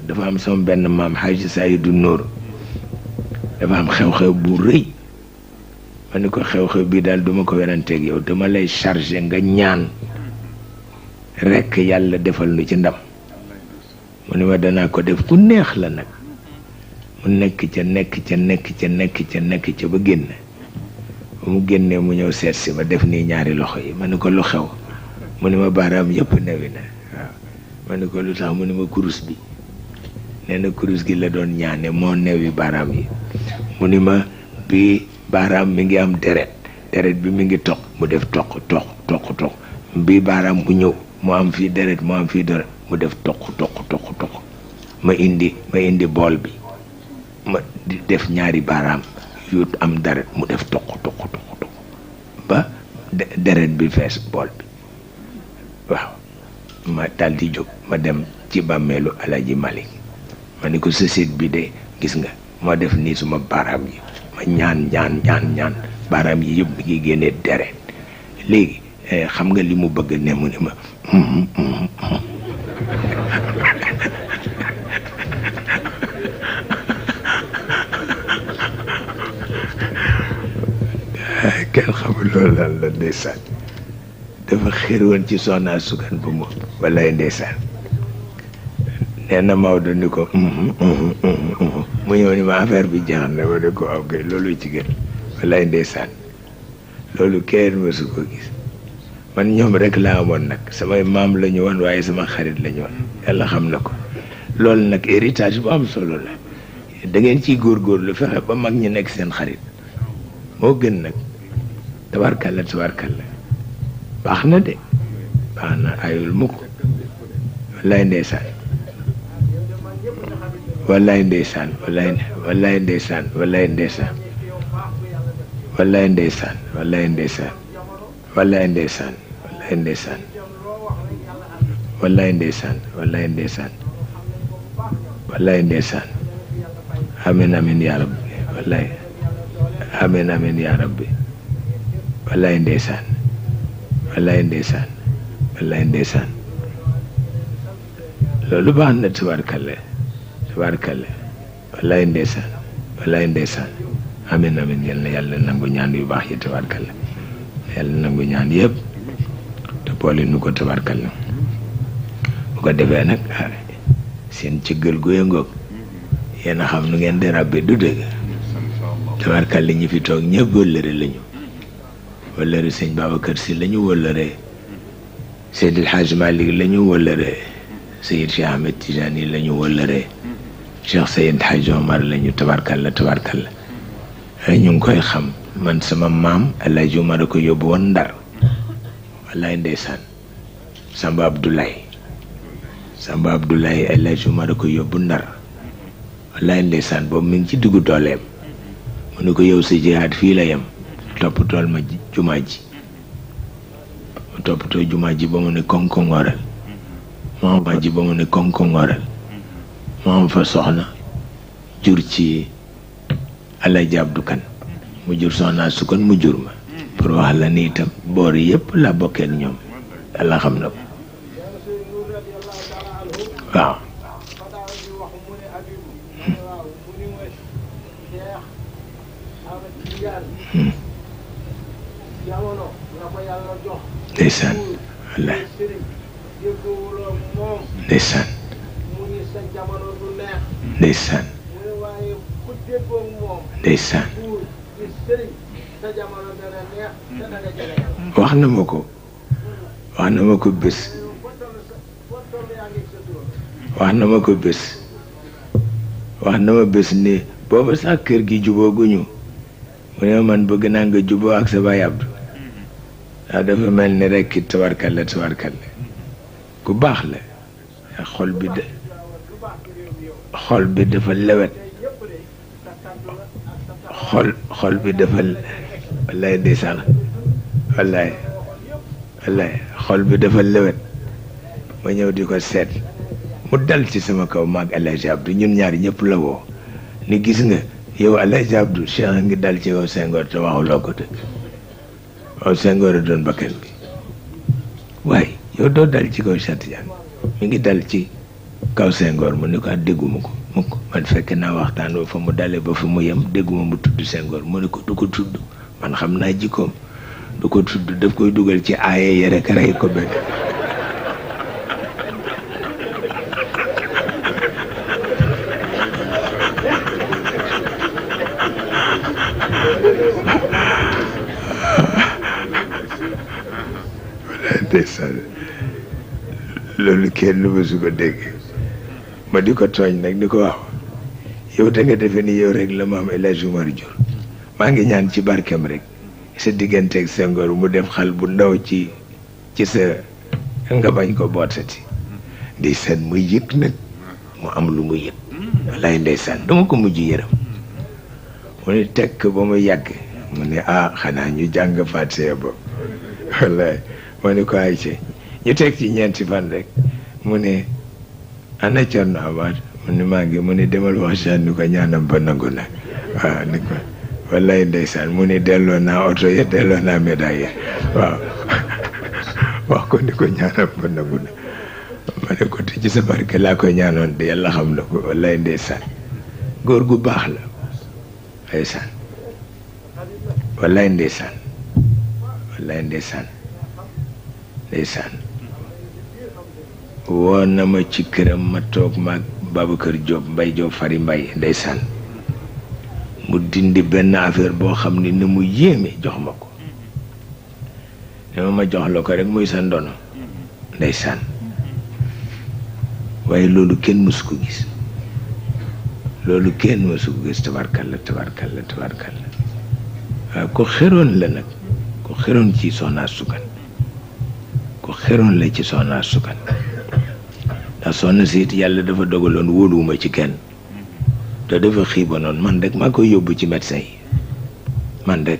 dafa am sama benn maam Xaaji Saydu Nuur dafa am xew-xew bu rëy ma ni ko xew-xew bii daal duma ko weranteeg yow dama lay chargé nga ñaan rekk yàlla defal nu ci ndam mu ni ma danaa ko def ku neex la nag mu nekk ca ba génn ba mu génnee mu ñëw seet si ma def nii ñaari loxo yi ma ni ko lu xew mu ni ma baaraam yëpp newi na waaw ma ni ko lu tax mu ni ma kurus bi nee na kurus gi la doon ñaane moo newi baaraam yi mu ni ma bi baaraam mi ngi am deret bi mi ngi toq mu def toq bi baaraam bu ñëw mu am fii deret mu am fii deret mu def toq ma indi bool bi ma di def ñaari baaraam yu am deret mu def toq ba deret bi fees bool bi waaw ma daldi jóg ma dem ci bàmmeelu Alaaji Malik ma ni ko sëseet bi de gis nga moo def nii suma baaraam yi ma ñaan baaraam yi yëpp mi ngi génnee deret léegi xam nga li mu bëgg ne mu ne ma kenn xamul loolu lan la ndeysaan dafa xër woon ci soxna sukan bu mu wallaay ndeysaan nee na Maodo ni ko mu ñëw ni ma affaire bi jeex na ma ne ko ok loolu ci gën wallaay ndeysaan loolu kenn mësu ko gis man ñoom rek laa amoon nag samay maam la ñu woon waaye sama xarit la ñu woon yàlla xam na ko loolu nag héritage bu am solo la da ngeen ciy góorgóorlu fexe ba mag ñi nekk seen xarit moo gën nag tabarkalla baax na de baax na ayul mukk wallaay ndeysaan wallaay ndeysaan wallaay ndeysaan wallaay ndeysaan wallaay ndeysaan wallaay ndeysaan wallaay ndeysaan wallaay ndeysaan wallaay ndeysaan wallaay ndeysaan wallaay ndeysaan amin yaa rabbi wallaay amin yaa rabbi wallaay ndeysaan wallaay ndeysaan wallaay ndeysaan loolu baax na tabarkalla wallaay ndeysaan amin yal na yàlla nangu ñaan yu baax yi tabarkalla yàlla nangu ñaan yëpp te boole nu ko tabarkalla bu ko defee nag seen cëggal gu yëngoog yéen a xam nu ngeen di rabbe du dëgg tabarkalla ñi fi toog ñëpp wëllëre lañu wëllëre sëñ Babacar Si lañu wëllëre Seydil Hadj Malick lañu wëllëre Seyid Cheikh Ahmed Tijani lañu wëllëre Cheikh Seyid Hadj Omar lañu tabarkalla ñu ngi koy xam man sama maam El Hadj Omar a ko yóbbu woon Ndar wallaay ndeysaan Samba Abdoulaye El Hadj Omar a ko yóbbu Ndar wallaay ndeysaan boobu mi ngi ci diggu dooleem mu ne ko yow sa jihaad fii la yem toppatool ma jumaa ji mu toppatoo jumaa ji ba mu ne konkongoral moo am fa soxna jur ci Alaaji Abdu Kan mu jur soxna Sukan mu jur ma pour wax la ni itam boor yëpp la bokkee ñoom yàlla xam na ko waaw ndeysaan wallaay ndeysaan wax na ma ko bés ni booba sax kër gi jubooguñu mu ne man bëgg naa nga juboo ak sa baay Abdu ndax dafa mel ni rekk tabarkalla ku baax la xol bi dafa lewet xol bi dafa wallaay ndeysaan wallaay xol bi dafa lewet ma ñëw di ko seet mu dal ci sama kaw maag Alaaji Abdu ñun ñaari ñëpp la woo ni gis nga yow Alaaji Abdu Cheikh a ngi dal ci yow Senghor te waxuloo ko dëgg waaw Senghor a doon bakkan bi waaye yow doo dal ci kaw Cheikh Tidiane mi ngi dal ci kaw Senghor mu ni ko dégguma ko mukk man fekk naa waxtaan ba fa mu dale ba fa mu yem dégguma mu tudd Senghor mu ni ko du ko tudd man xam naa jikkoom du ko tudd daf koy dugal ci aaye yere ka rey ko benn loolu kenn lu ma su ko dégg ma di ko tooñ nag ni ko waaw yow da nga defe ni yow rek la maam El Hadj Umar jur maa ngi ñaan ci barkem rek sa digganteeg Senghor mu def xal bu ndaw ci sa nga bañ ko bootati ndeysaan muy yëg nag mu am lu mu yëg wallaay ndeysaan dama ko mujj yërëm mu ne tekk ba mu yàgg mu ne xanaa ñu jàng Faatiha ba wallaay ma ne ko ay ci ñu teg ci ñeenti fan rek mu ne ana Cerno Amaat mu ne maa ngi mu ne demal wax Cheikh ni ko ñaanam ba nangu na waaw ni ko wallaay ndeysaan mu ne delloo naa oto ya delloo naa médaille waaw wax ko ni ko ñaanam ba nangu na ma ne ko te ci sa barke laa koy ñaanoon de yàlla xam na ko wallaay ndeysaan góor gu baax la ndeysaan wallaay ndeysaan wallaay ndeysaan ndeysaan woo na ma ci këram ma toog maag Babacar Diop Mbay Diop Fari Mbay ndeysaan mu dindi benn affaire boo xam ni mu yéeme jox ma ko ne ma jox la ko rek muy sa ndono ndeysaan waaye loolu kenn mësu ko gis loolu kenn mësu ko gis tabarkalla tabarkalla tabarkalla waaw ko xeroon la nag ko xeroon ci Soxna Sukan ko xeroon la ci Soxna Sukan ndax soxna siit yàlla dafa dogaloon wóoluwuma ci kenn te dafa xiibanoon man rek maa koy yóbbu ci médecin yi man rek